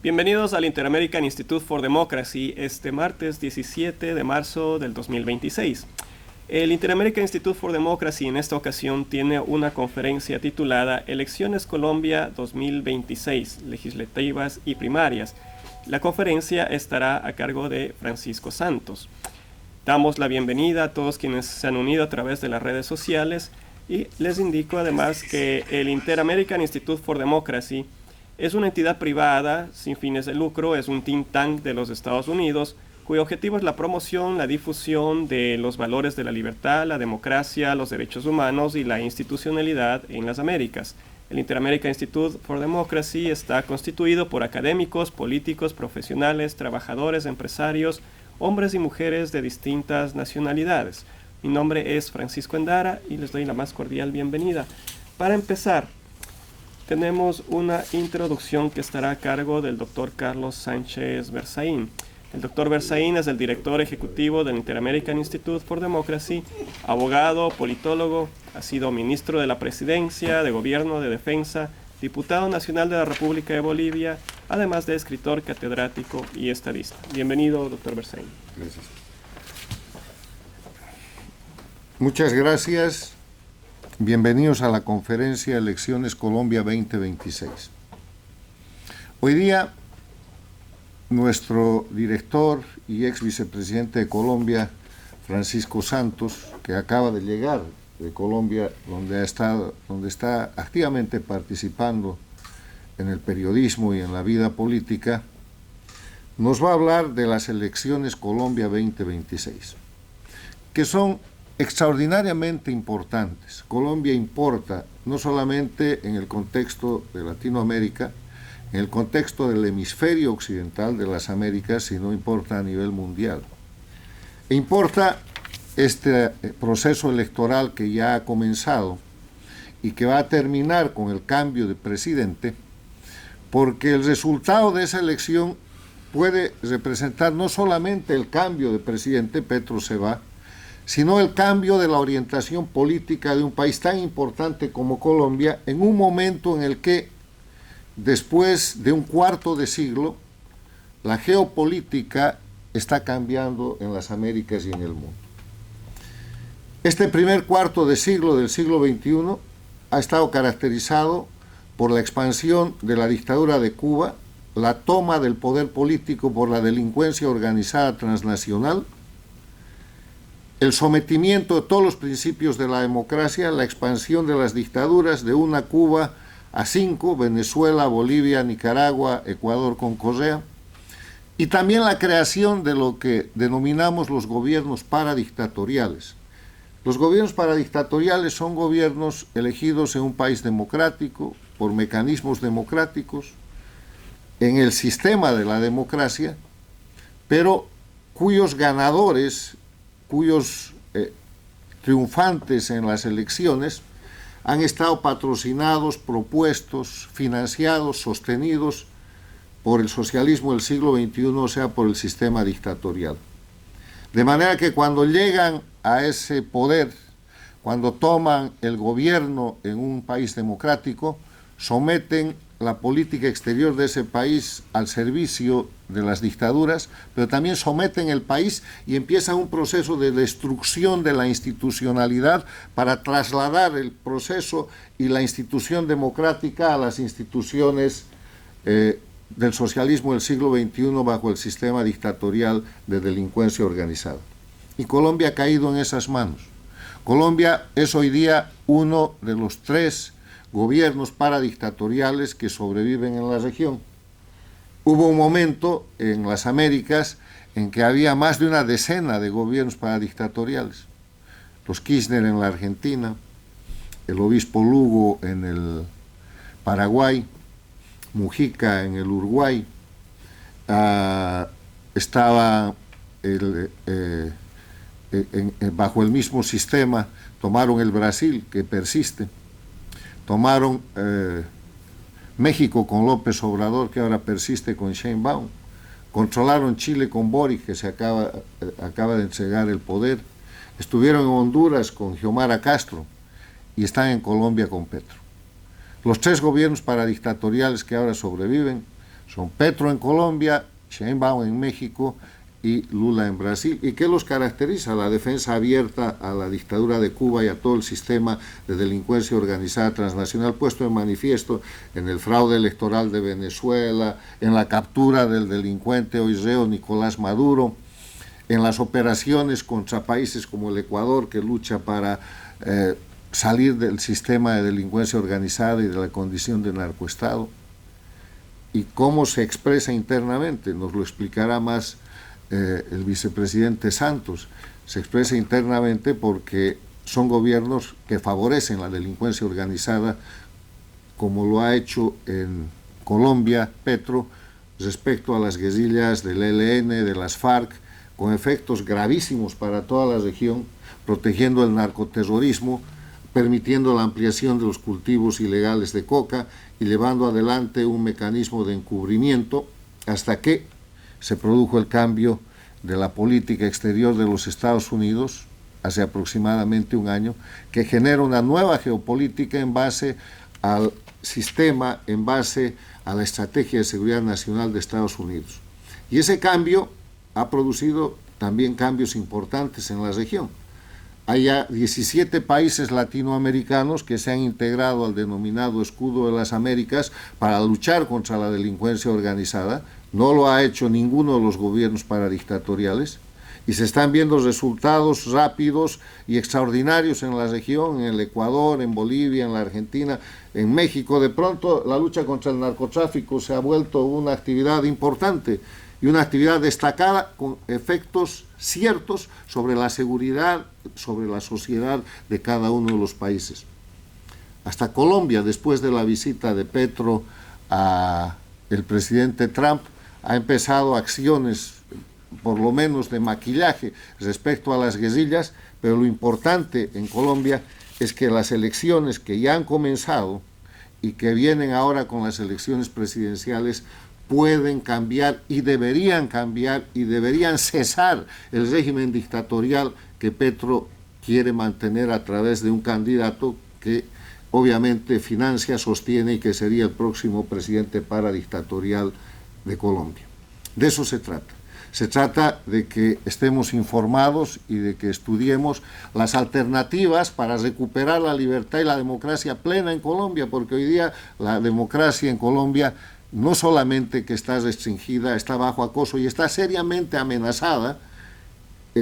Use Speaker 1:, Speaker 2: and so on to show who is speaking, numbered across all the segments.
Speaker 1: Bienvenidos al Inter-American Institute for Democracy este martes 17 de marzo del 2026. El Inter-American Institute for Democracy en esta ocasión tiene una conferencia titulada Elecciones Colombia 2026, legislativas y primarias. La conferencia estará a cargo de Francisco Santos. Damos la bienvenida a todos quienes se han unido a través de las redes sociales y les indico además que el Inter-American Institute for Democracy es una entidad privada sin fines de lucro, es un think tank de los Estados Unidos, cuyo objetivo es la promoción, la difusión de los valores de la libertad, la democracia, los derechos humanos y la institucionalidad en las Américas. El Inter-American Institute for Democracy está constituido por académicos, políticos, profesionales, trabajadores, empresarios, hombres y mujeres de distintas nacionalidades. Mi nombre es Francisco Endara y les doy la más cordial bienvenida. Para empezar, tenemos una introducción que estará a cargo del Dr. Carlos Sánchez Berzaín. El Dr. Berzaín es el director ejecutivo del Inter-American Institute for Democracy, abogado, politólogo, ha sido ministro de la Presidencia, de Gobierno, de Defensa, diputado nacional de la República de Bolivia, además de escritor, catedrático y estadista. Bienvenido, Dr. Berzaín.
Speaker 2: Gracias. Muchas gracias. Bienvenidos a la conferencia Elecciones Colombia 2026. Hoy día, nuestro director y ex vicepresidente de Colombia, Francisco Santos, que acaba de llegar de Colombia, donde está activamente participando en el periodismo y en la vida política, nos va a hablar de las Elecciones Colombia 2026, que son extraordinariamente importantes. Colombia importa no solamente en el contexto de Latinoamérica, en el contexto del hemisferio occidental de las Américas, sino importa a nivel mundial. E importa este proceso electoral que ya ha comenzado y que va a terminar con el cambio de presidente, porque el resultado de esa elección puede representar no solamente el cambio de presidente, Petro se va, sino el cambio de la orientación política de un país tan importante como Colombia en un momento en el que, después de un cuarto de siglo, la geopolítica está cambiando en las Américas y en el mundo. Este primer cuarto de siglo del siglo XXI ha estado caracterizado por la expansión de la dictadura de Cuba, la toma del poder político por la delincuencia organizada transnacional, el sometimiento de todos los principios de la democracia, la expansión de las dictaduras de una Cuba a 5, Venezuela, Bolivia, Nicaragua, Ecuador con Correa, y también la creación de lo que denominamos los gobiernos paradictatoriales. Los gobiernos paradictatoriales son gobiernos elegidos en un país democrático, por mecanismos democráticos, en el sistema de la democracia, pero cuyos ganadores, cuyos triunfantes en las elecciones han estado patrocinados, propuestos, financiados, sostenidos por el socialismo del siglo XXI, o sea, por el sistema dictatorial. De manera que cuando llegan a ese poder, cuando toman el gobierno en un país democrático, someten la política exterior de ese país al servicio de las dictaduras, pero también someten el país y empieza un proceso de destrucción de la institucionalidad para trasladar el proceso y la institución democrática a las instituciones del socialismo del siglo XXI bajo el sistema dictatorial de delincuencia organizada. Y Colombia ha caído en esas manos. Colombia es hoy día uno de los 3 gobiernos paradictatoriales que sobreviven en la región. Hubo un momento en las Américas en que había más de una decena de gobiernos paradictatoriales. Los Kirchner en la Argentina, el obispo Lugo en el Paraguay, Mujica en el Uruguay, estaba bajo el mismo sistema, tomaron el Brasil, que persiste, tomaron México con López Obrador, que ahora persiste con Sheinbaum, controlaron Chile con Boric, que se acaba de entregar el poder, estuvieron en Honduras con Xiomara Castro y están en Colombia con Petro. Los 3 gobiernos paradictatoriales que ahora sobreviven Son Petro en Colombia, Sheinbaum en México y Lula en Brasil. ¿Y qué los caracteriza? La defensa abierta a la dictadura de Cuba y a todo el sistema de delincuencia organizada transnacional puesto en manifiesto en el fraude electoral de Venezuela, en la captura del delincuente hoy reo Nicolás Maduro, en las operaciones contra países como el Ecuador, que lucha para salir del sistema de delincuencia organizada y de la condición de narcoestado. Y cómo se expresa internamente, nos lo explicará más el vicepresidente Santos. Se expresa internamente porque son gobiernos que favorecen la delincuencia organizada, como lo ha hecho en Colombia Petro respecto a las guerrillas del ELN, de las FARC, con efectos gravísimos para toda la región, protegiendo el narcoterrorismo, permitiendo la ampliación de los cultivos ilegales de coca y llevando adelante un mecanismo de encubrimiento hasta que se produjo el cambio de la política exterior de los Estados Unidos hace aproximadamente un año, que genera una nueva geopolítica en base al sistema, en base a la estrategia de seguridad nacional de Estados Unidos. Y ese cambio ha producido también cambios importantes en la región. Hay ya 17 países latinoamericanos que se han integrado al denominado Escudo de las Américas para luchar contra la delincuencia organizada. No lo ha hecho ninguno de los gobiernos paradictatoriales y se están viendo resultados rápidos y extraordinarios en la región, en el Ecuador, en Bolivia, en la Argentina, en México. De pronto la lucha contra el narcotráfico se ha vuelto una actividad importante y una actividad destacada con efectos ciertos sobre la seguridad, sobre la sociedad de cada uno de los países. Hasta Colombia, después de la visita de Petro a el presidente Trump, ha empezado acciones, por lo menos de maquillaje, respecto a las guerrillas, pero lo importante en Colombia es que las elecciones que ya han comenzado y que vienen ahora con las elecciones presidenciales pueden cambiar y deberían cesar el régimen dictatorial que Petro quiere mantener a través de un candidato que obviamente financia, sostiene y que sería el próximo presidente paradictatorial de Colombia. De eso se trata. Se trata de que estemos informados y de que estudiemos las alternativas para recuperar la libertad y la democracia plena en Colombia, porque hoy día la democracia en Colombia no solamente que está restringida, está bajo acoso y está seriamente amenazada,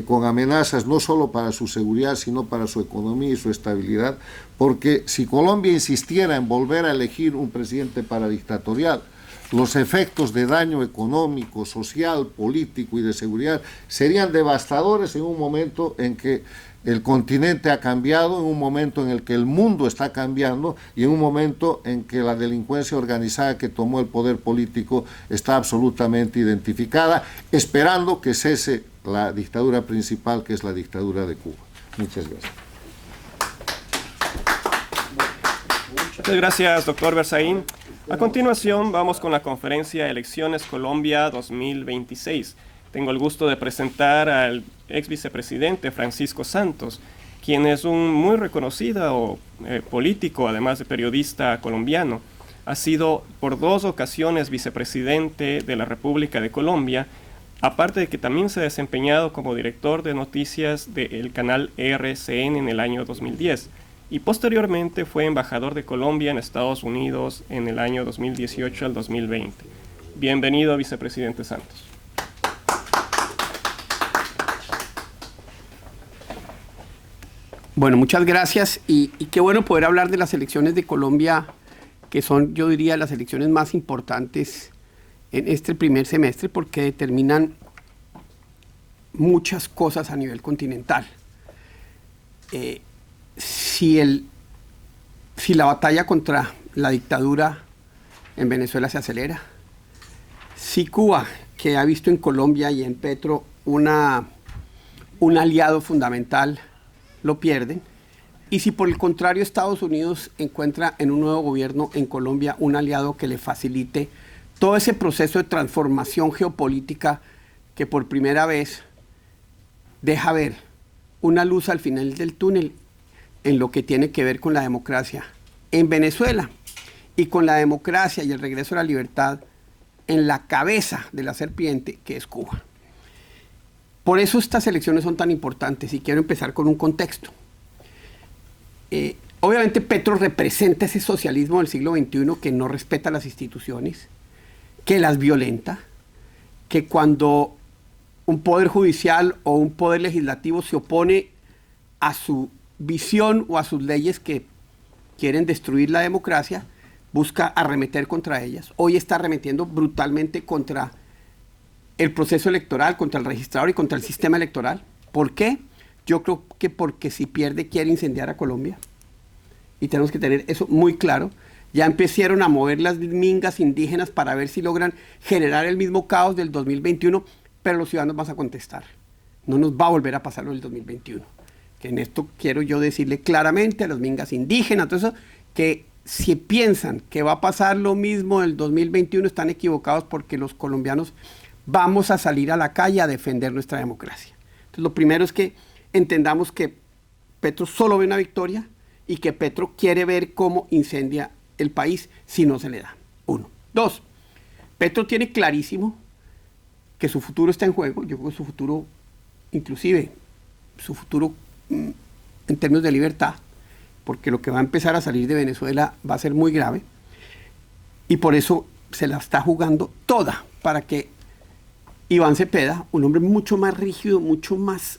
Speaker 2: con amenazas no solo para su seguridad, sino para su economía y su estabilidad, porque si Colombia insistiera en volver a elegir un presidente paradictatorial, los efectos de daño económico, social, político y de seguridad serían devastadores en un momento en que el continente ha cambiado, en un momento en el que el mundo está cambiando y en un momento en que la delincuencia organizada que tomó el poder político está absolutamente identificada, esperando que cese la dictadura principal, que es la dictadura de Cuba. Muchas gracias.
Speaker 1: Muchas gracias, doctor Berzaín. A continuación vamos con la conferencia Elecciones Colombia 2026. Tengo el gusto de presentar al ex vicepresidente Francisco Santos, quien es un muy reconocido político, además de periodista colombiano. Ha sido por 2 ocasiones vicepresidente de la República de Colombia, aparte de que también se ha desempeñado como director de noticias del canal RCN en el año 2010. Y posteriormente fue embajador de Colombia en Estados Unidos en el año 2018 al 2020. Bienvenido, vicepresidente Santos.
Speaker 3: Bueno, muchas gracias y qué bueno poder hablar de las elecciones de Colombia, que son, yo diría, las elecciones más importantes en este primer semestre porque determinan muchas cosas a nivel continental. Si la batalla contra la dictadura en Venezuela se acelera, si Cuba, que ha visto en Colombia y en Petro un aliado fundamental, lo pierden, y si por el contrario Estados Unidos encuentra en un nuevo gobierno en Colombia un aliado que le facilite todo ese proceso de transformación geopolítica que por primera vez deja ver una luz al final del túnel en lo que tiene que ver con la democracia en Venezuela y con la democracia y el regreso a la libertad en la cabeza de la serpiente que es Cuba. Por eso estas elecciones son tan importantes y quiero empezar con un contexto. Obviamente Petro representa ese socialismo del siglo XXI que no respeta las instituciones, que las violenta, que cuando un poder judicial o un poder legislativo se opone a su visión o a sus leyes que quieren destruir la democracia, busca arremeter contra ellas. Hoy está arremetiendo brutalmente contra el proceso electoral, contra el registrador y contra el sistema electoral. ¿Por qué? Yo creo que porque si pierde quiere incendiar a Colombia. Y tenemos que tener eso muy claro. Ya empezaron a mover las mingas indígenas para ver si logran generar el mismo caos del 2021, pero los ciudadanos van a contestar. No nos va a volver a pasar lo del 2021. Que en esto quiero yo decirle claramente a las mingas indígenas, todo eso, que si piensan que va a pasar lo mismo del 2021, están equivocados porque los colombianos vamos a salir a la calle a defender nuestra democracia. Entonces, lo primero es que entendamos que Petro solo ve una victoria y que Petro quiere ver cómo incendia el país si no se le da. 1. 2. Petro tiene clarísimo que su futuro está en juego. Yo creo que su futuro, inclusive su futuro en términos de libertad, porque lo que va a empezar a salir de Venezuela va a ser muy grave, y por eso se la está jugando toda para que Iván Cepeda, un hombre mucho más rígido, mucho más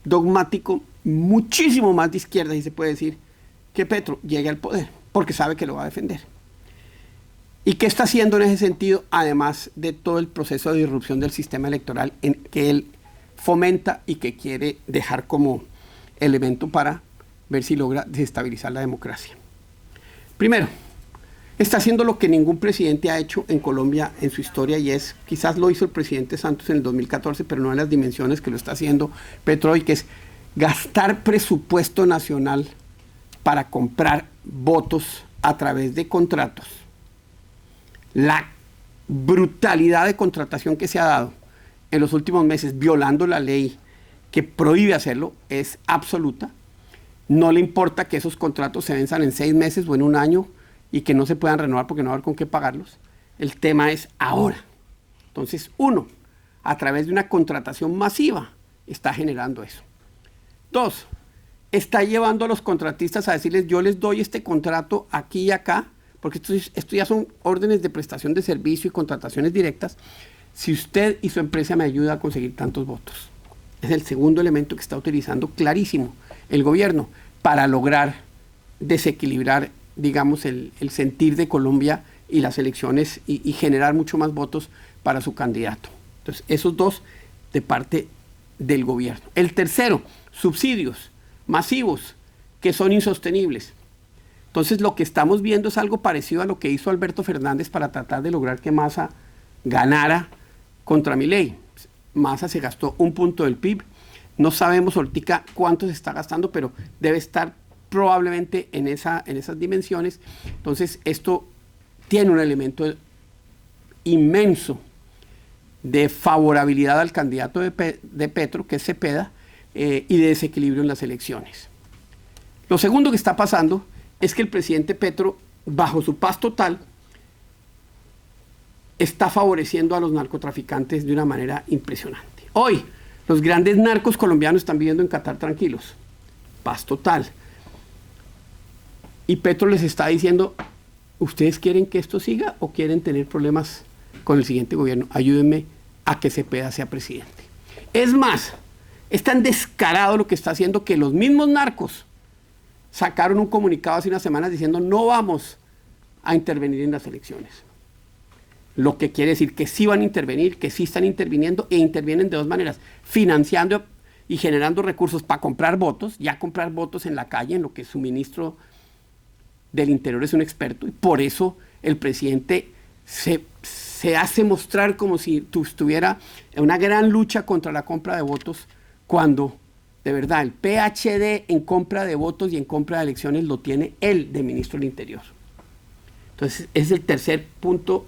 Speaker 3: dogmático, muchísimo más de izquierda, si se puede decir, que Petro llegue al poder, porque sabe que lo va a defender. ¿Y qué está haciendo en ese sentido, además de todo el proceso de disrupción del sistema electoral en que él fomenta y que quiere dejar como elemento para ver si logra desestabilizar la democracia? Primero, está haciendo lo que ningún presidente ha hecho en Colombia en su historia, y es, quizás lo hizo el presidente Santos en el 2014, pero no en las dimensiones que lo está haciendo Petro hoy, que es gastar presupuesto nacional para comprar votos a través de contratos. La brutalidad de contratación que se ha dado en los últimos meses, violando la ley que prohíbe hacerlo, es absoluta. No le importa que esos contratos se venzan en 6 meses o en 1 año y que no se puedan renovar porque no va a haber con qué pagarlos. El tema es ahora. Entonces, 1, a través de una contratación masiva, está generando eso. 2, está llevando a los contratistas a decirles, yo les doy este contrato aquí y acá, porque esto ya son órdenes de prestación de servicio y contrataciones directas, si usted y su empresa me ayuda a conseguir tantos votos. Es el segundo elemento que está utilizando clarísimo el gobierno para lograr desequilibrar, digamos, el sentir de Colombia y las elecciones y generar mucho más votos para su candidato. Entonces, esos 2 de parte del gobierno. El tercero, subsidios masivos que son insostenibles. Entonces, lo que estamos viendo es algo parecido a lo que hizo Alberto Fernández para tratar de lograr que Massa ganara contra Milei. Massa se gastó 1 punto del PIB. No sabemos ahorita cuánto se está gastando, pero debe estar probablemente en esas dimensiones. Entonces, esto tiene un elemento inmenso de favorabilidad al candidato de Petro, que es Cepeda, y de desequilibrio en las elecciones. Lo segundo que está pasando es que el presidente Petro, bajo su paz total, está favoreciendo a los narcotraficantes de una manera impresionante. Hoy, los grandes narcos colombianos están viviendo en Qatar tranquilos. Paz total. Y Petro les está diciendo, ¿ustedes quieren que esto siga o quieren tener problemas con el siguiente gobierno? Ayúdenme a que Cepeda sea presidente. Es más, es tan descarado lo que está haciendo que los mismos narcos sacaron un comunicado hace unas semanas diciendo no vamos a intervenir en las elecciones. Lo que quiere decir que sí van a intervenir, que sí están interviniendo, e intervienen de 2 maneras, financiando y generando recursos para comprar votos, ya comprar votos en la calle, en lo que su ministro del Interior es un experto, y por eso el presidente se hace mostrar como si estuviera en una gran lucha contra la compra de votos, cuando de verdad el PhD en compra de votos y en compra de elecciones lo tiene él de ministro del Interior. Entonces es el tercer punto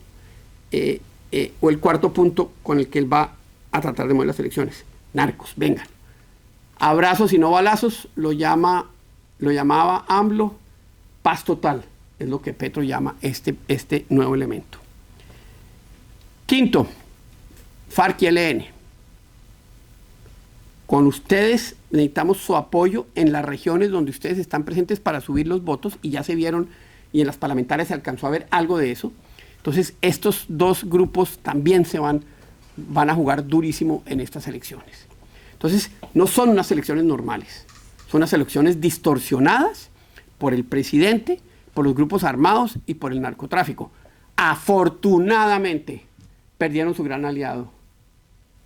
Speaker 3: o el cuarto punto con el que él va a tratar de mover las elecciones. Narcos, vengan. Abrazos y no balazos, lo llamaba AMLO, paz total, es lo que Petro llama este nuevo elemento. Quinto, FARC y ELN. Con ustedes necesitamos su apoyo en las regiones donde ustedes están presentes para subir los votos, y ya se vieron, y en las parlamentarias se alcanzó a ver algo de eso. Entonces, estos dos grupos también van a jugar durísimo en estas elecciones. Entonces, no son unas elecciones normales, son unas elecciones distorsionadas por el presidente, por los grupos armados y por el narcotráfico. Afortunadamente, perdieron su gran aliado,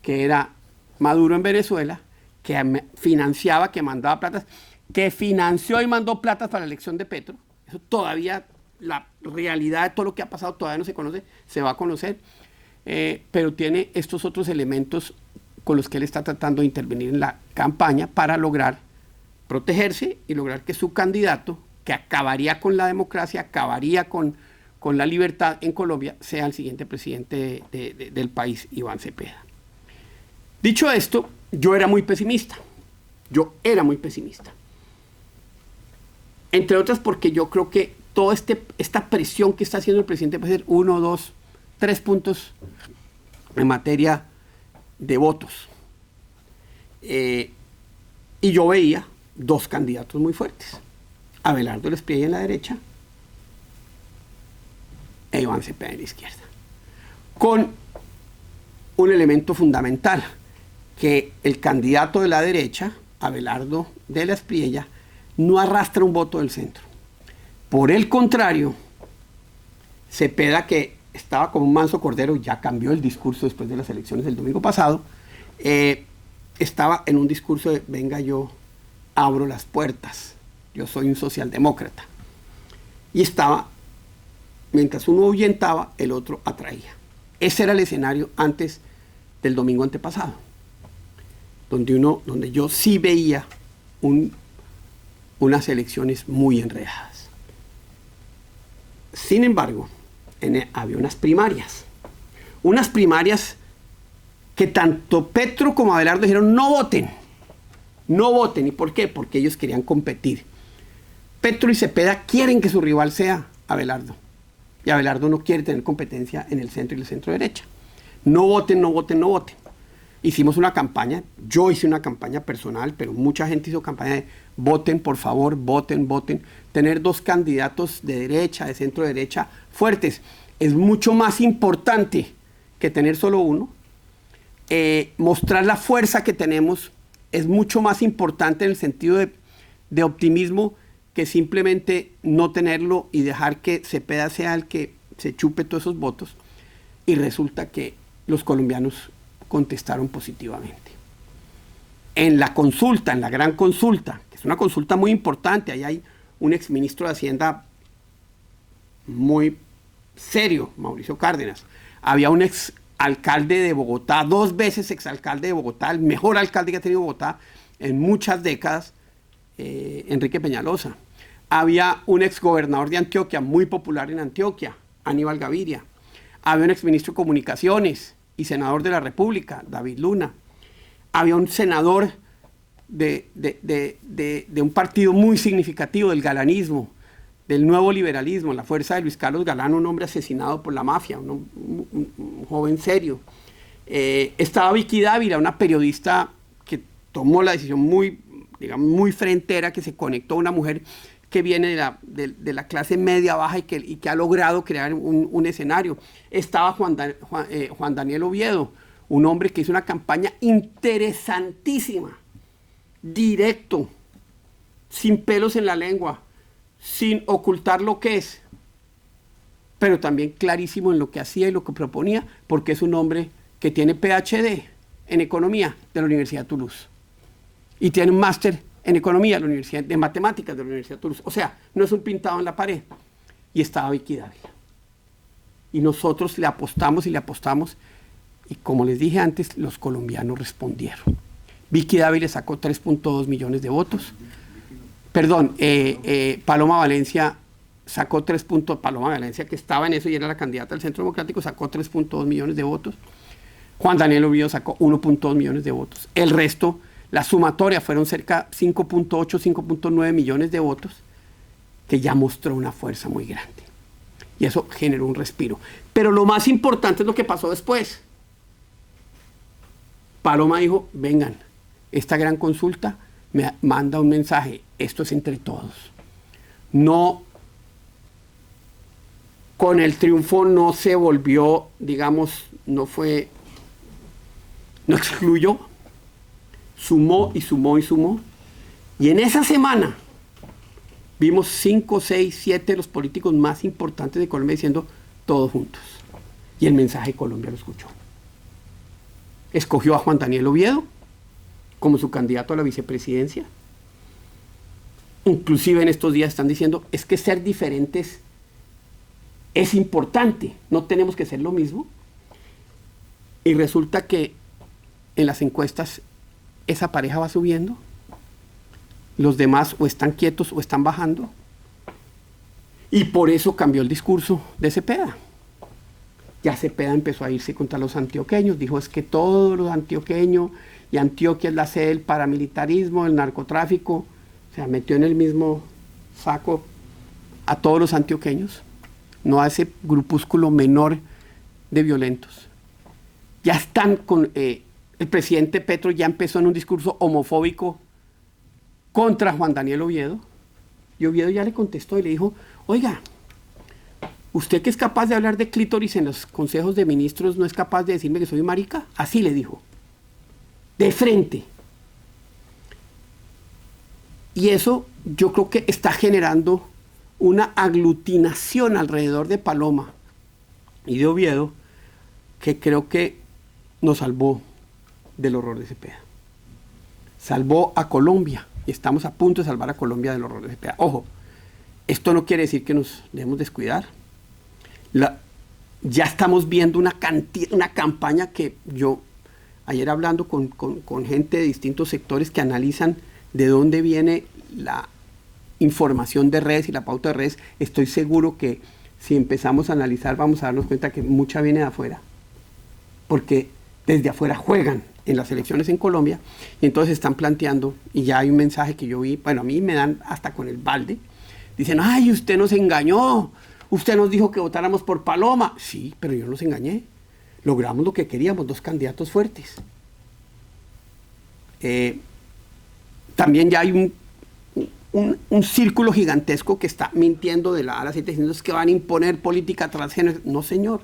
Speaker 3: que era Maduro en Venezuela, que financiaba, que mandaba plata, que financió y mandó plata para la elección de Petro. Eso todavía, la realidad de todo lo que ha pasado todavía no se conoce, se va a conocer, pero tiene estos otros elementos con los que él está tratando de intervenir en la campaña para lograr protegerse y lograr que su candidato, que acabaría con la democracia, acabaría con la libertad en Colombia, sea el siguiente presidente del país, Iván Cepeda. Dicho esto, yo era muy pesimista. Entre otras porque yo creo que toda esta presión que está haciendo el presidente puede ser 1, 2, 3 puntos en materia de votos. Y yo veía dos candidatos muy fuertes: Abelardo Lespriella en la derecha e Iván Cepeda en la izquierda, con un elemento fundamental, que el candidato de la derecha, Abelardo de Lespriella, no arrastra un voto del centro. Por el contrario, Cepeda, que estaba como un manso cordero, ya cambió el discurso después de las elecciones del domingo pasado, estaba en un discurso de: venga, yo abro las puertas, yo soy un socialdemócrata. Y estaba, mientras uno ahuyentaba, el otro atraía. Ese era el escenario antes del domingo antepasado, donde yo sí veía unas elecciones muy enredadas. Sin embargo, había unas primarias que tanto Petro como Abelardo dijeron: no voten. ¿Y por qué? Porque ellos querían competir. Petro y Cepeda quieren que su rival sea Abelardo, y Abelardo no quiere tener competencia en el centro y el centro derecha. No voten. Hicimos una campaña, yo hice una campaña personal, pero mucha gente hizo campaña de: voten, por favor, voten. Tener dos candidatos de derecha, de centro derecha, fuertes, es mucho más importante que tener solo uno. Mostrar la fuerza que tenemos es mucho más importante en el sentido de optimismo que simplemente no tenerlo y dejar que Cepeda sea el que se chupe todos esos votos. Y resulta que los colombianos contestaron positivamente. En la consulta, en la gran consulta, que es una consulta muy importante, ahí hay un exministro de Hacienda muy serio, Mauricio Cárdenas, había un exalcalde de Bogotá, 2 veces exalcalde de Bogotá, el mejor alcalde que ha tenido Bogotá en muchas décadas, Enrique Peñalosa. Había un exgobernador de Antioquia, muy popular en Antioquia, Aníbal Gaviria. Había un exministro de Comunicaciones y senador de la República, David Luna. Había un senador de un partido muy significativo, del galanismo, del nuevo liberalismo, la fuerza de Luis Carlos Galán, un hombre asesinado por la mafia, un joven serio. Estaba Vicky Dávila, una periodista que tomó la decisión muy frentera, que se conectó a una mujer que viene de la clase media baja y que ha logrado crear un escenario. Estaba Juan Daniel Oviedo, un hombre que hizo una campaña interesantísima, directo, sin pelos en la lengua, sin ocultar lo que es, pero también clarísimo en lo que hacía y lo que proponía, porque es un hombre que tiene PhD en economía de la Universidad de Toulouse y tiene un máster en economía de matemáticas de la Universidad de Toulouse. O sea, no es un pintado en la pared. Y estaba Vicky Dávila. Y nosotros le apostamos, y como les dije antes, los colombianos respondieron. Vicky Dávila sacó 3.2 millones de votos. Perdón, Paloma Valencia sacó 3 puntos. Paloma Valencia, que estaba en eso y era la candidata del Centro Democrático, sacó 3.2 millones de votos. Juan Daniel Oviedo sacó 1.2 millones de votos. El resto, la sumatoria, fueron cerca 5.8, 5.9 millones de votos, que ya mostró una fuerza muy grande. Y eso generó un respiro. Pero lo más importante es lo que pasó después. Paloma dijo, vengan, esta gran consulta me manda un mensaje, esto es entre todos. No, con el triunfo no se volvió, digamos, no excluyó, sumó y sumó y sumó. Y en esa semana vimos 5, 6, 7 de los políticos más importantes de Colombia diciendo todos juntos. Y el mensaje de Colombia lo escuchó. Escogió a Juan Daniel Oviedo como su candidato a la vicepresidencia. Inclusive en estos días están diciendo, es que ser diferentes es importante, no tenemos que ser lo mismo. Y resulta que en las encuestas esa pareja va subiendo, los demás o están quietos o están bajando. Y por eso cambió el discurso de Cepeda. Ya Cepeda empezó a irse contra los antioqueños, dijo es que todos los antioqueños, y Antioquia es la sede del paramilitarismo, del narcotráfico, o sea, metió en el mismo saco a todos los antioqueños, no a ese grupúsculo menor de violentos. Ya están con, el presidente Petro ya empezó en un discurso homofóbico contra Juan Daniel Oviedo, y Oviedo ya le contestó y le dijo, oiga, usted que es capaz de hablar de clítoris en los consejos de ministros, ¿no es capaz de decirme que soy marica? Así le dijo, de frente. Y eso yo creo que está generando una aglutinación alrededor de Paloma y de Oviedo que creo que nos salvó del horror de Cepeda. Salvó a Colombia y estamos a punto de salvar a Colombia del horror de Cepeda. Ojo, esto no quiere decir que nos debemos descuidar. Ya estamos viendo una campaña que yo, ayer hablando con gente de distintos sectores que analizan de dónde viene la información de redes y la pauta de redes, estoy seguro que si empezamos a analizar vamos a darnos cuenta que mucha viene de afuera, porque desde afuera juegan en las elecciones en Colombia y entonces están planteando, y ya hay un mensaje que yo vi, bueno, a mí me dan hasta con el balde, dicen, ay, usted nos engañó, usted nos dijo que votáramos por Paloma. Sí, pero yo no los engañé. Logramos lo que queríamos, 2 candidatos fuertes. También ya hay un círculo gigantesco que está mintiendo de la A a la Z, diciendo que van a imponer política transgénero. No, señor.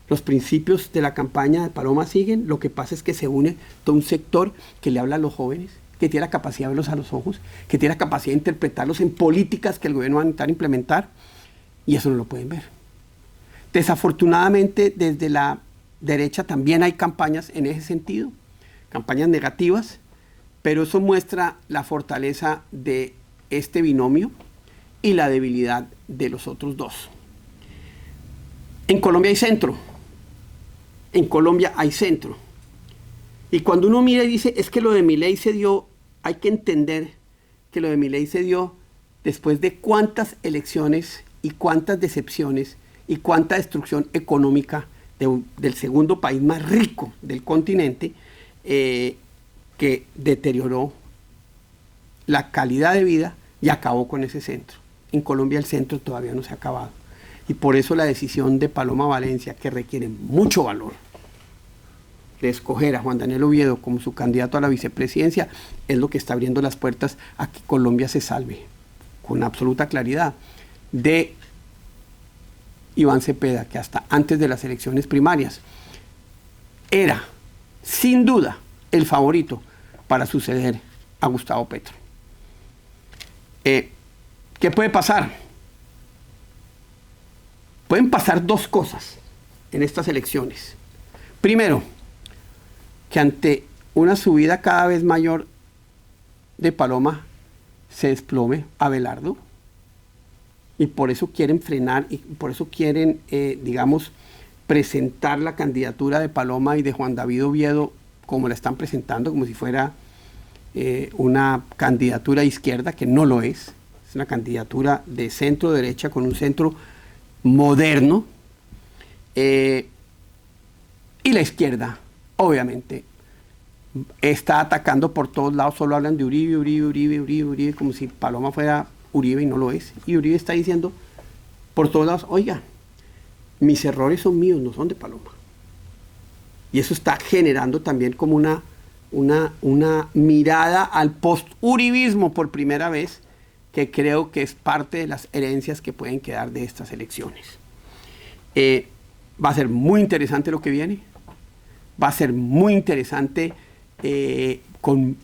Speaker 3: Los principios de la campaña de Paloma siguen. Lo que pasa es que se une todo un sector que le habla a los jóvenes, que tiene la capacidad de verlos a los ojos, que tiene la capacidad de interpretarlos en políticas que el gobierno va a intentar implementar. Y eso no lo pueden ver. Desafortunadamente, desde la derecha también hay campañas en ese sentido, campañas negativas, pero eso muestra la fortaleza de este binomio y la debilidad de los otros dos. En Colombia hay centro. En Colombia hay centro. Y cuando uno mira y dice, es que lo de Milei se dio, hay que entender que lo de Milei se dio después de cuántas elecciones y cuántas decepciones y cuánta destrucción económica del segundo país más rico del continente que deterioró la calidad de vida y acabó con ese centro. En Colombia el centro todavía no se ha acabado. Y por eso la decisión de Paloma Valencia, que requiere mucho valor, de escoger a Juan Daniel Oviedo como su candidato a la vicepresidencia, es lo que está abriendo las puertas a que Colombia se salve con absoluta claridad de Iván Cepeda, que hasta antes de las elecciones primarias era, sin duda, el favorito para suceder a Gustavo Petro. ¿Qué puede pasar? Pueden pasar 2 cosas en estas elecciones. Primero, que ante una subida cada vez mayor de Paloma se desplome Abelardo, y por eso quieren frenar y por eso quieren, digamos, presentar la candidatura de Paloma y de Juan David Oviedo como la están presentando, como si fuera una candidatura de izquierda, que no lo es. Es una candidatura de centro derecha con un centro moderno. Y la izquierda, obviamente, está atacando por todos lados, solo hablan de Uribe, como si Paloma fuera Uribe y no lo es. Y Uribe está diciendo, por todos lados. Oiga, mis errores son míos, no son de Paloma. Y eso está generando también como una mirada al post-uribismo por primera vez, que creo que es parte de las herencias que pueden quedar de estas elecciones. Va a ser muy interesante lo que viene. Va a ser muy interesante con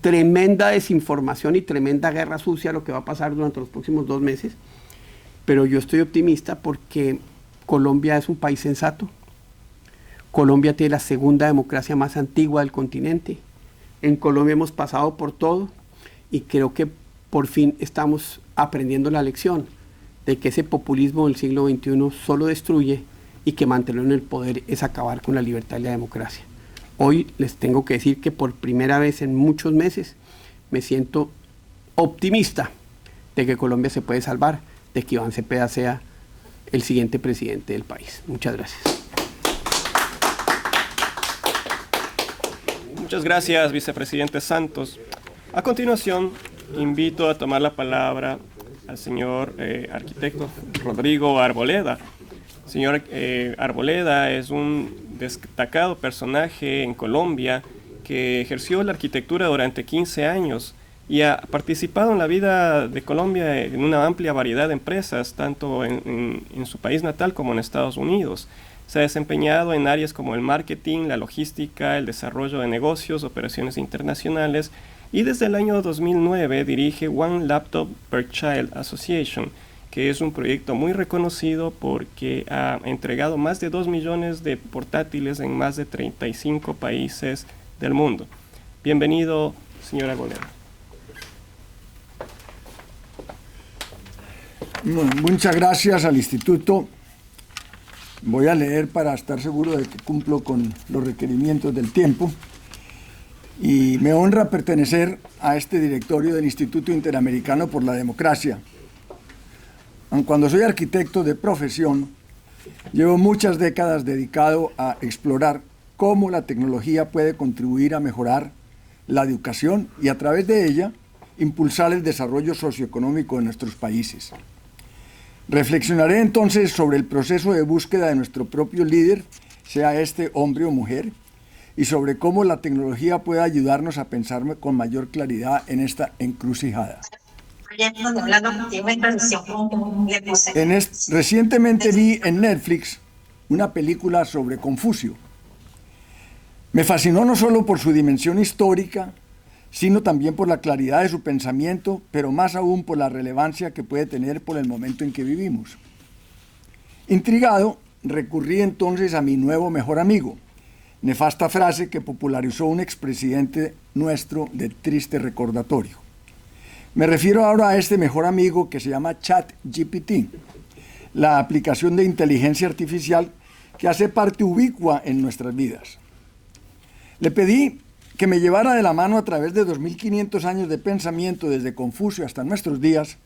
Speaker 3: tremenda desinformación y tremenda guerra sucia lo que va a pasar durante los próximos 2 meses. Pero yo estoy optimista porque Colombia es un país sensato. Colombia tiene la segunda democracia más antigua del continente. En Colombia hemos pasado por todo y creo que por fin estamos aprendiendo la lección de que ese populismo del siglo XXI solo destruye y que mantenerlo en el poder es acabar con la libertad y la democracia. Hoy les tengo que decir que por primera vez en muchos meses me siento optimista de que Colombia se puede salvar, de que Iván Cepeda sea el siguiente presidente del país. Muchas gracias.
Speaker 1: Muchas gracias, vicepresidente Santos. A continuación, invito a tomar la palabra al señor arquitecto Rodrigo Arboleda. Señor Arboleda es un destacado personaje en Colombia que ejerció la arquitectura durante 15 años y ha participado en la vida de Colombia en una amplia variedad de empresas, tanto en su país natal como en Estados Unidos. Se ha desempeñado en áreas como el marketing, la logística, el desarrollo de negocios, operaciones internacionales, y desde el año 2009 dirige One Laptop Per Child Association, que es un proyecto muy reconocido porque ha entregado más de 2 millones de portátiles en más de 35 países del mundo. Bienvenido, señora Arboleda.
Speaker 4: Bueno, muchas gracias al Instituto. Voy a leer para estar seguro de que cumplo con los requerimientos del tiempo. Y me honra pertenecer a este directorio del Instituto Interamericano por la Democracia. Aun cuando soy arquitecto de profesión, llevo muchas décadas dedicado a explorar cómo la tecnología puede contribuir a mejorar la educación y a través de ella impulsar el desarrollo socioeconómico de nuestros países. Reflexionaré entonces sobre el proceso de búsqueda de nuestro propio líder, sea este hombre o mujer, y sobre cómo la tecnología puede ayudarnos a pensar con mayor claridad en esta encrucijada. Recientemente vi en Netflix una película sobre Confucio. Me fascinó no solo por su dimensión histórica, sino también por la claridad de su pensamiento, pero más aún por la relevancia que puede tener por el momento en que vivimos. Intrigado, recurrí entonces a mi nuevo mejor amigo, nefasta frase que popularizó un expresidente nuestro de triste recordatorio. Me refiero ahora a este mejor amigo que se llama ChatGPT, la aplicación de inteligencia artificial que hace parte ubicua en nuestras vidas. Le pedí que me llevara de la mano a través de 2500 años de pensamiento desde Confucio hasta nuestros días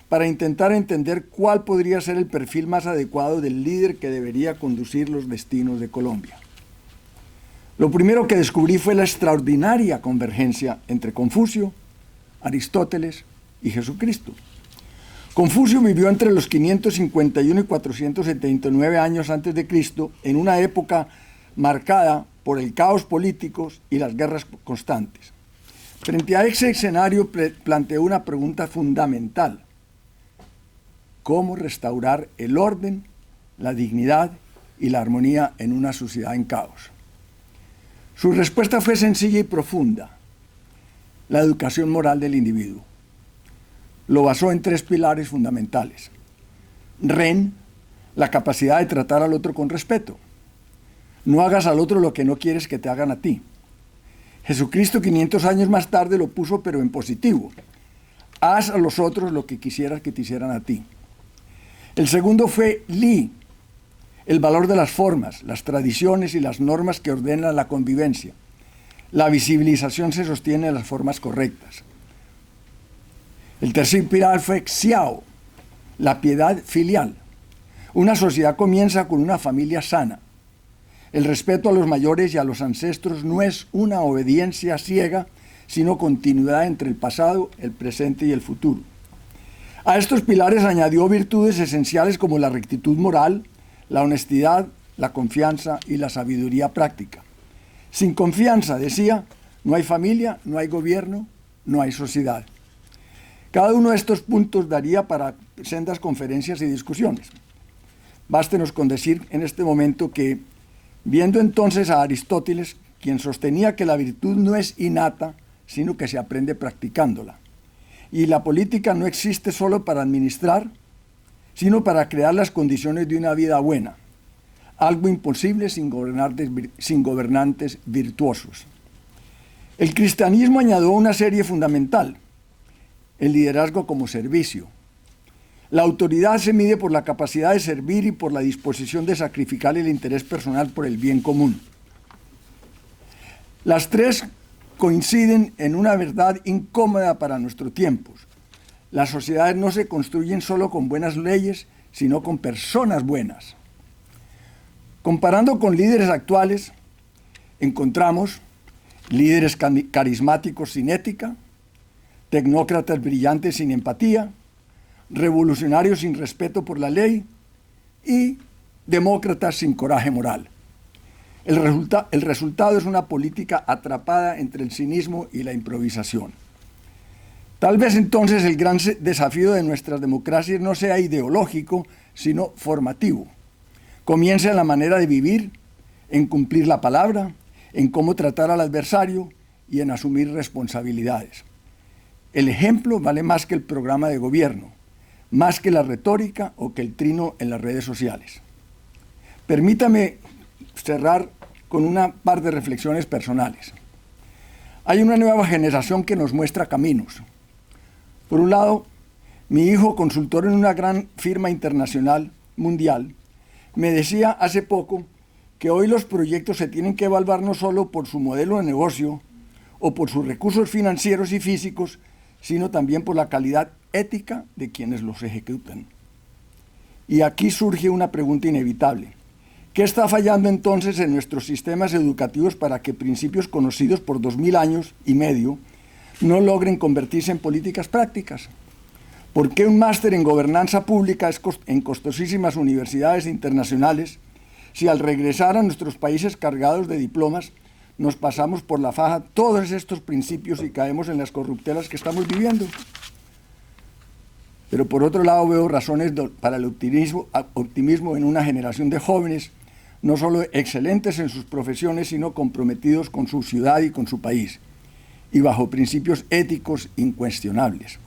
Speaker 4: para intentar entender cuál podría ser el perfil más adecuado del líder que debería conducir los destinos de Colombia. Lo primero que descubrí fue la extraordinaria convergencia entre Confucio, Aristóteles y Jesucristo. Confucio vivió entre los 551 y 479 años antes de Cristo en una época marcada por el caos político y las guerras constantes. Frente a ese escenario planteó una pregunta fundamental: ¿cómo restaurar el orden, la dignidad y la armonía en una sociedad en caos? Su respuesta fue sencilla y profunda: la educación moral del individuo. Lo basó en 3 pilares fundamentales. Ren, la capacidad de tratar al otro con respeto. No hagas al otro lo que no quieres que te hagan a ti. Jesucristo 500 años más tarde lo puso pero en positivo. Haz a los otros lo que quisieras que te hicieran a ti. El segundo fue Li, el valor de las formas, las tradiciones y las normas que ordenan la convivencia. La visibilización se sostiene en las formas correctas. El tercer pilar fue Xiao, la piedad filial. Una sociedad comienza con una familia sana. El respeto a los mayores y a los ancestros no es una obediencia ciega, sino continuidad entre el pasado, el presente y el futuro. A estos pilares añadió virtudes esenciales como la rectitud moral, la honestidad, la confianza y la sabiduría práctica. Sin confianza, decía, no hay familia, no hay gobierno, no hay sociedad. Cada uno de estos puntos daría para sendas conferencias y discusiones. Bástenos con decir en este momento que, viendo entonces a Aristóteles, quien sostenía que la virtud no es innata, sino que se aprende practicándola, y la política no existe solo para administrar, sino para crear las condiciones de una vida buena, algo imposible sin gobernantes virtuosos. El cristianismo añadió una serie fundamental, el liderazgo como servicio. La autoridad se mide por la capacidad de servir y por la disposición de sacrificar el interés personal por el bien común. Las tres coinciden en una verdad incómoda para nuestros tiempos. Las sociedades no se construyen solo con buenas leyes, sino con personas buenas. Comparando con líderes actuales, encontramos líderes carismáticos sin ética, tecnócratas brillantes sin empatía, revolucionarios sin respeto por la ley y demócratas sin coraje moral. El resultado es una política atrapada entre el cinismo y la improvisación. Tal vez entonces el gran desafío de nuestras democracias no sea ideológico, sino formativo. Comienza en la manera de vivir, en cumplir la palabra, en cómo tratar al adversario y en asumir responsabilidades. El ejemplo vale más que el programa de gobierno, más que la retórica o que el trino en las redes sociales. Permítame cerrar con una par de reflexiones personales. Hay una nueva generación que nos muestra caminos. Por un lado, mi hijo, consultor en una gran firma internacional mundial, me decía hace poco que hoy los proyectos se tienen que evaluar no solo por su modelo de negocio o por sus recursos financieros y físicos, sino también por la calidad ética de quienes los ejecutan. Y aquí surge una pregunta inevitable. ¿Qué está fallando entonces en nuestros sistemas educativos para que principios conocidos por 2000 años y medio no logren convertirse en políticas prácticas? ¿Por qué un máster en gobernanza pública en costosísimas universidades internacionales si al regresar a nuestros países cargados de diplomas nos pasamos por la faja todos estos principios y caemos en las corruptelas que estamos viviendo? Pero por otro lado veo razones para el optimismo en una generación de jóvenes no solo excelentes en sus profesiones, sino comprometidos con su ciudad y con su país, y bajo principios éticos incuestionables.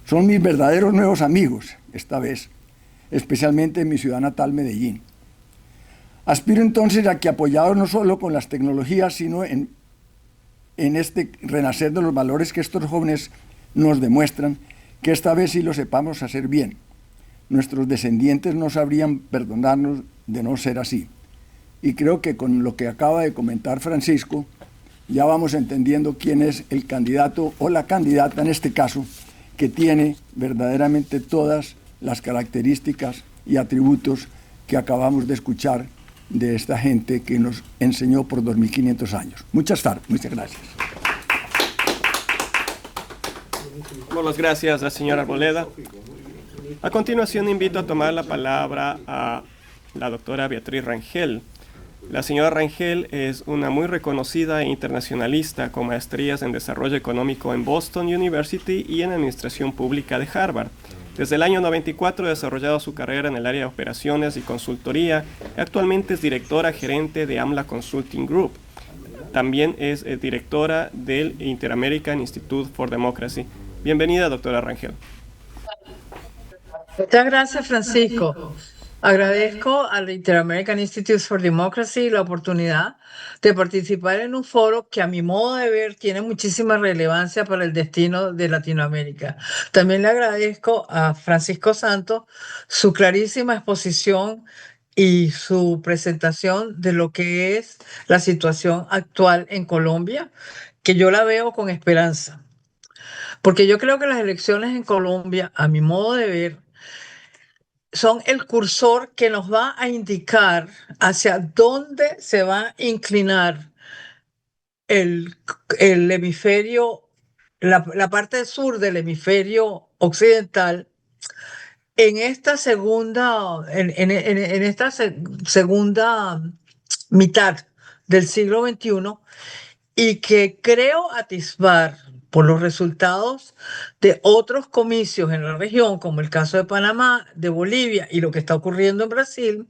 Speaker 4: Son mis verdaderos nuevos amigos, esta vez, especialmente en mi ciudad natal, Medellín. Aspiro entonces a que, apoyados no solo con las tecnologías, sino en este renacer de los valores que estos jóvenes nos demuestran, que esta vez sí lo sepamos hacer bien. Nuestros descendientes no sabrían perdonarnos de no ser así. Y creo que con lo que acaba de comentar Francisco, ya vamos entendiendo quién es el candidato o la candidata en este caso, que tiene verdaderamente todas las características y atributos que acabamos de escuchar de esta gente que nos enseñó por 2500 años. Muchas gracias.
Speaker 1: Muchas gracias, señora Arboleda. A continuación invito a tomar la palabra a la doctora Beatriz Rangel. La señora Rangel es una muy reconocida internacionalista con maestrías en Desarrollo Económico en Boston University y en Administración Pública de Harvard. Desde el año 94 ha desarrollado su carrera en el área de operaciones y consultoría. Actualmente es directora gerente de AMLA Consulting Group. También es directora del Inter-American Institute for Democracy. Bienvenida, doctora Rangel.
Speaker 5: Muchas gracias, Francisco. Agradezco al Inter-American Institute for Democracy la oportunidad de participar en un foro que, a mi modo de ver, tiene muchísima relevancia para el destino de Latinoamérica. También le agradezco a Francisco Santos su clarísima exposición y su presentación de lo que es la situación actual en Colombia, que yo la veo con esperanza. Porque yo creo que las elecciones en Colombia, a mi modo de ver, son el cursor que nos va a indicar hacia dónde se va a inclinar el hemisferio, la parte sur del hemisferio occidental en esta segunda mitad del siglo XXI y que creo atisbar por los resultados de otros comicios en la región, como el caso de Panamá, de Bolivia y lo que está ocurriendo en Brasil,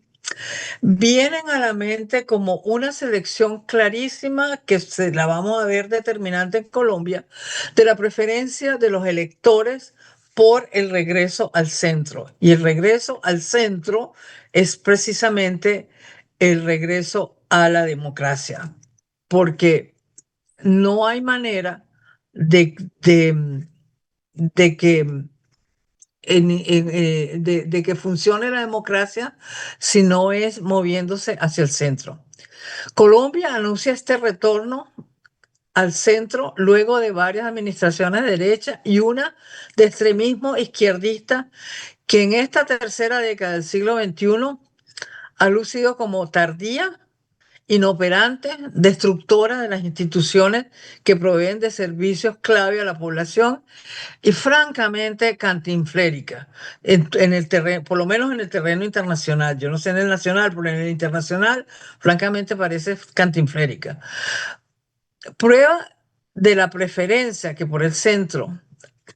Speaker 5: vienen a la mente como una selección clarísima que se la vamos a ver determinante en Colombia, de la preferencia de los electores por el regreso al centro. Y el regreso al centro es precisamente el regreso a la democracia, porque no hay manera de que de que funcione la democracia si no es moviéndose hacia el centro. Colombia anuncia este retorno al centro luego de varias administraciones de derecha y una de extremismo izquierdista que en esta tercera década del siglo XXI ha lucido como tardía, inoperante, destructora de las instituciones que proveen de servicios clave a la población y francamente cantinflérica, en el terreno, por lo menos en el terreno internacional. Yo no sé en el nacional, pero en el internacional, francamente parece cantinflérica. Prueba de la preferencia que por el centro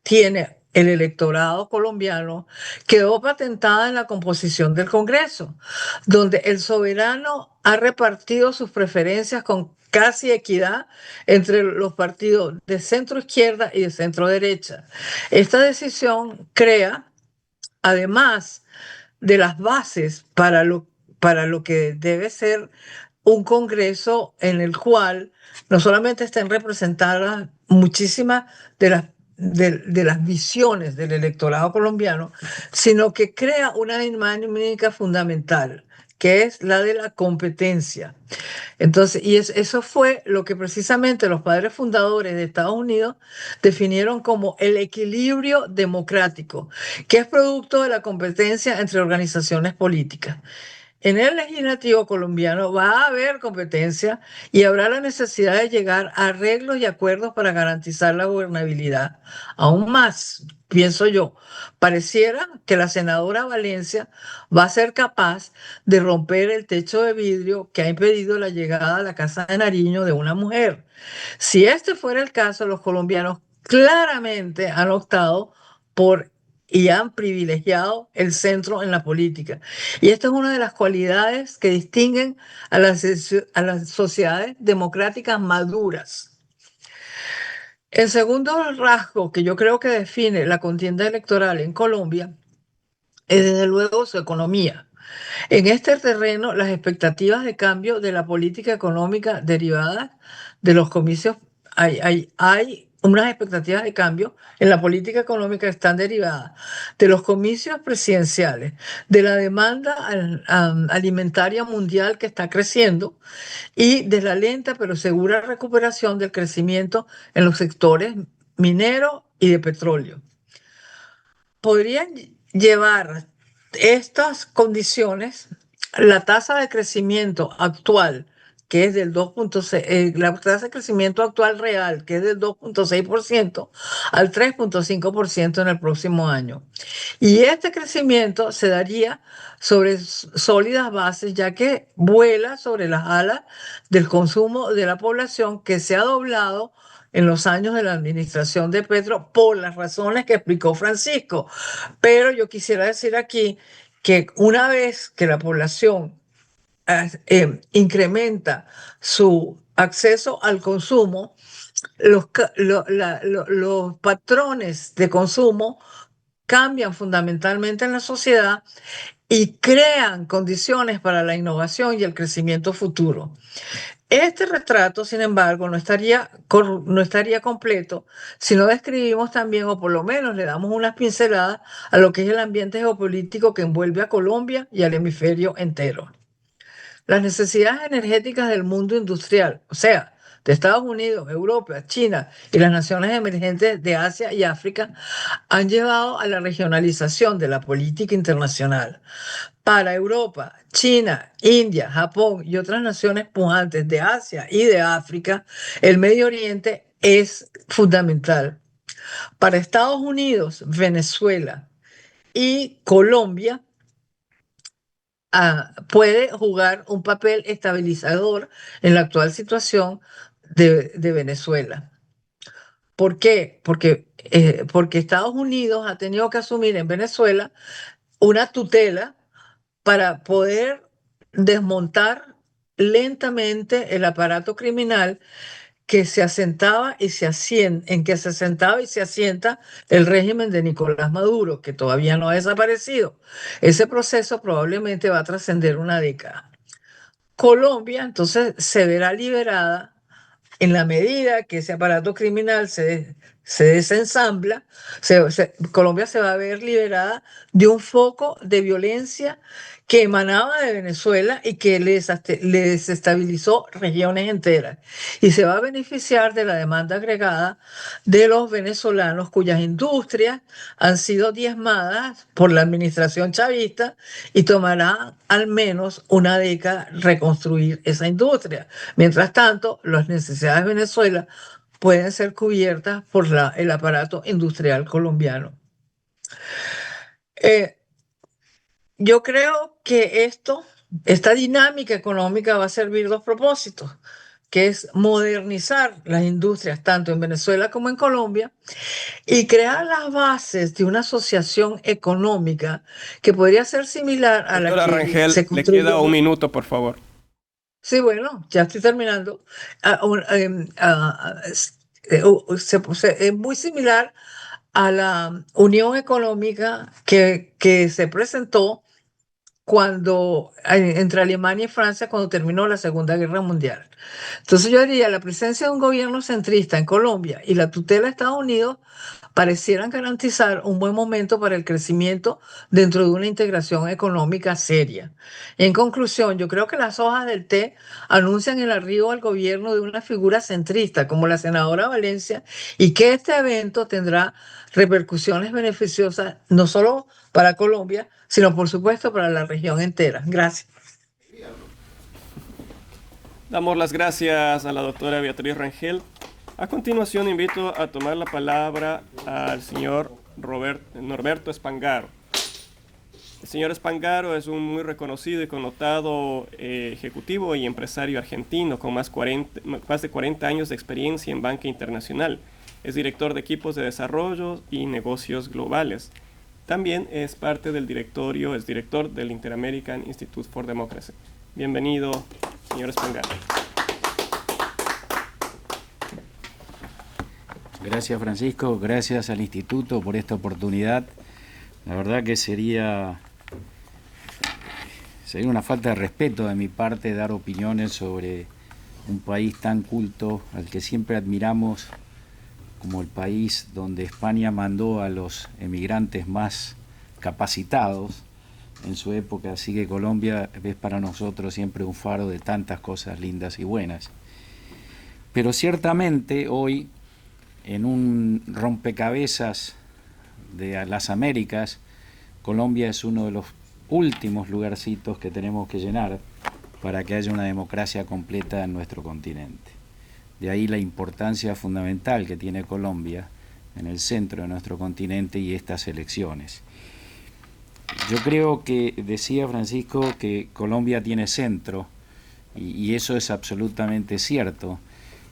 Speaker 5: tiene el electorado colombiano quedó patentada en la composición del Congreso, donde el soberano ha repartido sus preferencias con casi equidad entre los partidos de centro izquierda y de centro derecha. Esta decisión crea, además de las bases para lo que debe ser un Congreso en el cual no solamente estén representadas muchísimas de las visiones del electorado colombiano, sino que crea una dinámica fundamental, que es la de la competencia. Entonces, eso fue lo que precisamente los padres fundadores de Estados Unidos definieron como el equilibrio democrático, que es producto de la competencia entre organizaciones políticas. En el legislativo colombiano va a haber competencia y habrá la necesidad de llegar a arreglos y acuerdos para garantizar la gobernabilidad. Aún más, pienso yo, pareciera que la senadora Valencia va a ser capaz de romper el techo de vidrio que ha impedido la llegada a la Casa de Nariño de una mujer. Si este fuera el caso, los colombianos claramente han optado por y han privilegiado el centro en la política. Y esta es una de las cualidades que distinguen a las sociedades democráticas maduras. El segundo rasgo que yo creo que define la contienda electoral en Colombia es desde luego su economía. En este terreno, las expectativas de cambio de la política económica derivadas de los comicios, hay unas expectativas de cambio en la política económica que están derivadas de los comicios presidenciales, de la demanda alimentaria mundial que está creciendo y de la lenta pero segura recuperación del crecimiento en los sectores minero y de petróleo. Podrían llevar estas condiciones, la tasa de crecimiento actual, que es del 2.6, la tasa de crecimiento actual real, que es del 2.6%, al 3.5% en el próximo año. Y este crecimiento se daría sobre sólidas bases, ya que vuela sobre las alas del consumo de la población que se ha doblado en los años de la administración de Petro por las razones que explicó Francisco. Pero yo quisiera decir aquí que una vez que la población incrementa su acceso al consumo, los patrones de consumo cambian fundamentalmente en la sociedad y crean condiciones para la innovación y el crecimiento futuro. Este retrato, sin embargo, no estaría completo si no describimos también, o por lo menos le damos unas pinceladas a lo que es el ambiente geopolítico que envuelve a Colombia y al hemisferio entero. Las necesidades energéticas del mundo industrial, o sea, de Estados Unidos, Europa, China y las naciones emergentes de Asia y África, han llevado a la regionalización de la política internacional. Para Europa, China, India, Japón y otras naciones pujantes de Asia y de África, el Medio Oriente es fundamental. Para Estados Unidos, Venezuela y Colombia puede jugar un papel estabilizador en la actual situación de Venezuela. ¿Por qué? Porque Estados Unidos ha tenido que asumir en Venezuela una tutela para poder desmontar lentamente el aparato criminal que se asentaba y en que se asentaba y se asienta el régimen de Nicolás Maduro, que todavía no ha desaparecido. Ese proceso probablemente va a trascender una década. Colombia entonces se verá liberada en la medida que ese aparato criminal se desensambla. Colombia se va a ver liberada de un foco de violencia que emanaba de Venezuela y que le desestabilizó regiones enteras. Y se va a beneficiar de la demanda agregada de los venezolanos cuyas industrias han sido diezmadas por la administración chavista y tomará al menos una década reconstruir esa industria. Mientras tanto, las necesidades de Venezuela pueden ser cubiertas por el aparato industrial colombiano. Yo creo que esta dinámica económica va a servir dos propósitos, que es modernizar las industrias tanto en Venezuela como en Colombia y crear las bases de una asociación económica que podría ser similar a la
Speaker 1: Doctora
Speaker 5: que
Speaker 1: Rangel,
Speaker 5: se
Speaker 1: le queda un
Speaker 5: construyó.
Speaker 1: minuto, por favor.
Speaker 5: Sí, bueno, ya estoy terminando. Es muy similar a la unión económica que se presentó entre Alemania y Francia cuando terminó la Segunda Guerra Mundial. Entonces yo diría, la presencia de un gobierno centrista en Colombia y la tutela de Estados Unidos parecieran garantizar un buen momento para el crecimiento dentro de una integración económica seria. En conclusión, yo creo que las hojas del té anuncian el arribo al gobierno de una figura centrista como la senadora Valencia y que este evento tendrá repercusiones beneficiosas no solo para Colombia, sino por supuesto para la región entera. Gracias.
Speaker 1: Damos las gracias a la doctora Beatriz Rangel. A continuación invito a tomar la palabra al señor Norberto Spangaro. El señor Spangaro es un muy reconocido y connotado ejecutivo y empresario argentino con más de 40 años de experiencia en banca internacional. Es director de equipos de desarrollo y negocios globales. También es parte del directorio, es director del Inter-American Institute for Democracy. Bienvenido, señor Spangaro.
Speaker 6: Gracias, Francisco, gracias al Instituto por esta oportunidad. La verdad que sería una falta de respeto de mi parte dar opiniones sobre un país tan culto al que siempre admiramos como el país donde España mandó a los emigrantes más capacitados en su época, así que Colombia es para nosotros siempre un faro de tantas cosas lindas y buenas. Pero ciertamente hoy, en un rompecabezas de las Américas, Colombia es uno de los últimos lugarcitos que tenemos que llenar para que haya una democracia completa en nuestro continente. De ahí la importancia fundamental que tiene Colombia en el centro de nuestro continente y estas elecciones. Yo creo que, decía Francisco, que Colombia tiene centro, y eso es absolutamente cierto,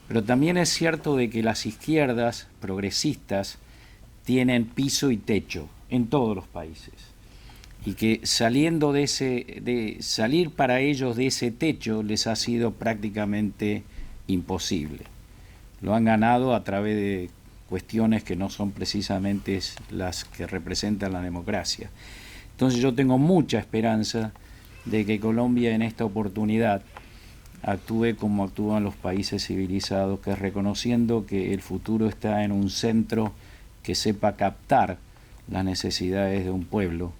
Speaker 6: pero también es cierto de que las izquierdas progresistas tienen piso y techo en todos los países, y que salir para ellos de ese techo les ha sido prácticamente imposible. Lo han ganado a través de cuestiones que no son precisamente las que representan la democracia. Entonces yo tengo mucha esperanza de que Colombia en esta oportunidad actúe como actúan los países civilizados, que es reconociendo que el futuro está en un centro que sepa captar las necesidades de un pueblo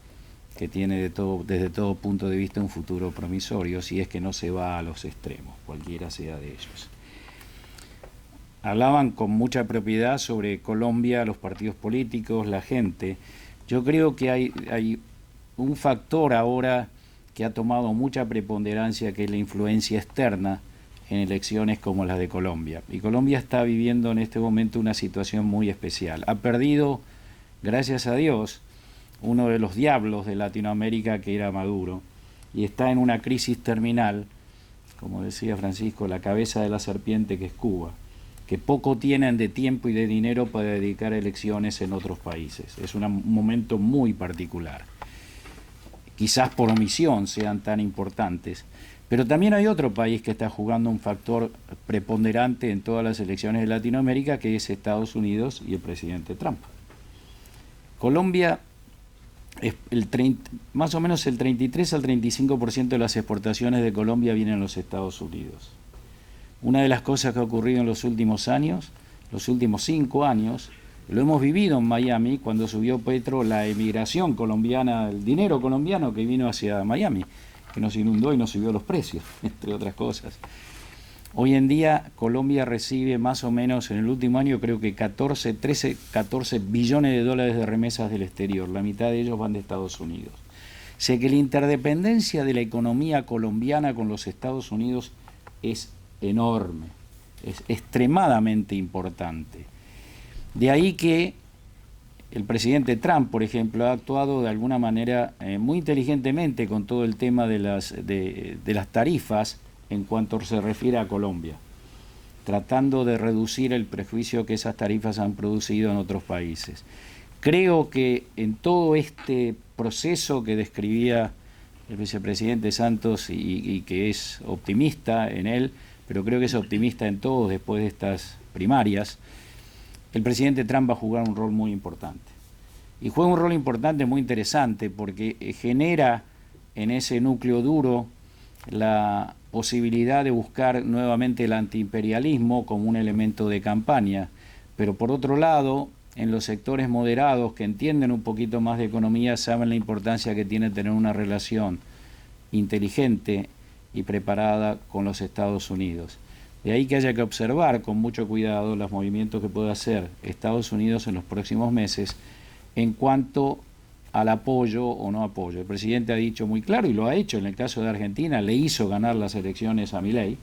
Speaker 6: que tiene desde todo punto de vista un futuro promisorio, si es que no se va a los extremos, cualquiera sea de ellos. Hablaban con mucha propiedad sobre Colombia, los partidos políticos, la gente. Yo creo que hay un factor ahora que ha tomado mucha preponderancia, que es la influencia externa en elecciones como las de Colombia. Y Colombia está viviendo en este momento una situación muy especial. Ha perdido, gracias a Dios, uno de los diablos de Latinoamérica, que era Maduro, y está en una crisis terminal, como decía Francisco, la cabeza de la serpiente, que es Cuba, que poco tienen de tiempo y de dinero para dedicar a elecciones en otros países. Es un momento muy particular. Quizás por omisión sean tan importantes, pero también hay otro país que está jugando un factor preponderante en todas las elecciones de Latinoamérica, que es Estados Unidos y el presidente Trump. Colombia, más o menos el 33 al 35% de las exportaciones de Colombia vienen a los Estados Unidos. Una de las cosas que ha ocurrido en los últimos años, los últimos 5 años, lo hemos vivido en Miami cuando subió Petro, la emigración colombiana, el dinero colombiano que vino hacia Miami, que nos inundó y nos subió los precios, entre otras cosas. Hoy en día Colombia recibe más o menos en el último año creo que 14 billones de dólares de remesas del exterior, la mitad de ellos van de Estados Unidos. Sé que la interdependencia de la economía colombiana con los Estados Unidos es enorme, es extremadamente importante. De ahí que el presidente Trump, por ejemplo, ha actuado de alguna manera muy inteligentemente con todo el tema de las tarifas en cuanto se refiere a Colombia, tratando de reducir el prejuicio que esas tarifas han producido en otros países. Creo que en todo este proceso que describía el vicepresidente Santos y que es optimista en él, pero creo que es optimista en todos después de estas primarias, el presidente Trump va a jugar un rol muy importante. Y juega un rol importante muy interesante porque genera en ese núcleo duro la posibilidad de buscar nuevamente el antiimperialismo como un elemento de campaña, pero por otro lado, en los sectores moderados que entienden un poquito más de economía saben la importancia que tiene tener una relación inteligente y preparada con los Estados Unidos. De ahí que haya que observar con mucho cuidado los movimientos que pueda hacer Estados Unidos en los próximos meses en cuanto al apoyo o no apoyo. El presidente ha dicho muy claro, y lo ha hecho en el caso de Argentina, le hizo ganar las elecciones a Milei,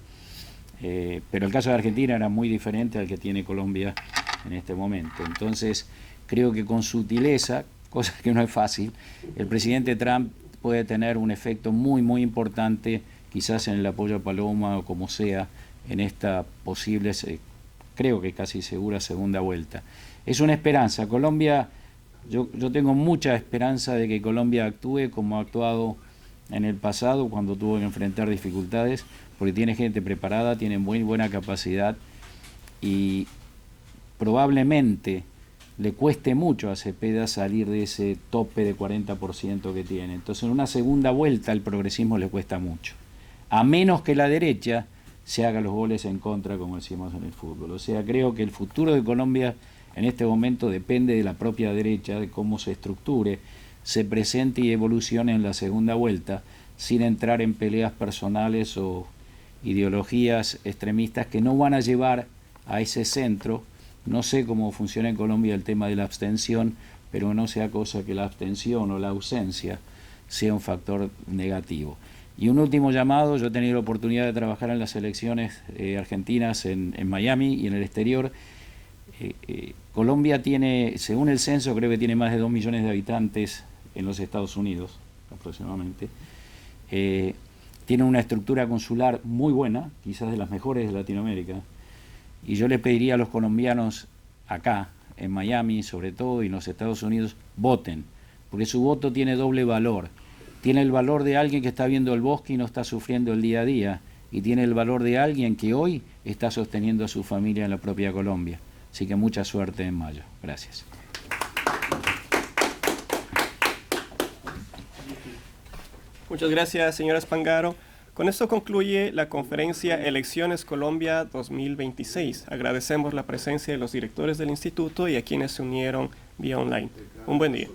Speaker 6: pero el caso de Argentina era muy diferente al que tiene Colombia en este momento. Entonces, creo que con sutileza, cosa que no es fácil, el presidente Trump puede tener un efecto muy, muy importante, quizás en el apoyo a Paloma o como sea, en esta posible, creo que casi segura, segunda vuelta. Es una esperanza. Colombia, yo tengo mucha esperanza de que Colombia actúe como ha actuado en el pasado cuando tuvo que enfrentar dificultades, porque tiene gente preparada, tiene muy buena capacidad y probablemente le cueste mucho a Cepeda salir de ese tope de 40% que tiene. Entonces, en una segunda vuelta el progresismo le cuesta mucho, a menos que la derecha se haga los goles en contra, como decimos en el fútbol. O sea, creo que el futuro de Colombia en este momento depende de la propia derecha, de cómo se estructure, se presente y evolucione en la segunda vuelta, sin entrar en peleas personales o ideologías extremistas que no van a llevar a ese centro. No sé cómo funciona en Colombia el tema de la abstención, pero no sea cosa que la abstención o la ausencia sea un factor negativo. Y un último llamado, yo he tenido la oportunidad de trabajar en las elecciones argentinas en Miami y en el exterior. Colombia tiene, según el censo, creo que tiene más de 2 millones de habitantes en los Estados Unidos, aproximadamente. Tiene una estructura consular muy buena, quizás de las mejores de Latinoamérica. Y yo le pediría a los colombianos acá, en Miami sobre todo, y en los Estados Unidos, voten, porque su voto tiene doble valor. Tiene el valor de alguien que está viendo el bosque y no está sufriendo el día a día, y tiene el valor de alguien que hoy está sosteniendo a su familia en la propia Colombia. Así que mucha suerte en mayo. Gracias.
Speaker 1: Muchas gracias, señora Spangaro. Con esto concluye la conferencia Elecciones Colombia 2026. Agradecemos la presencia de los directores del instituto y a quienes se unieron vía online. Un buen día.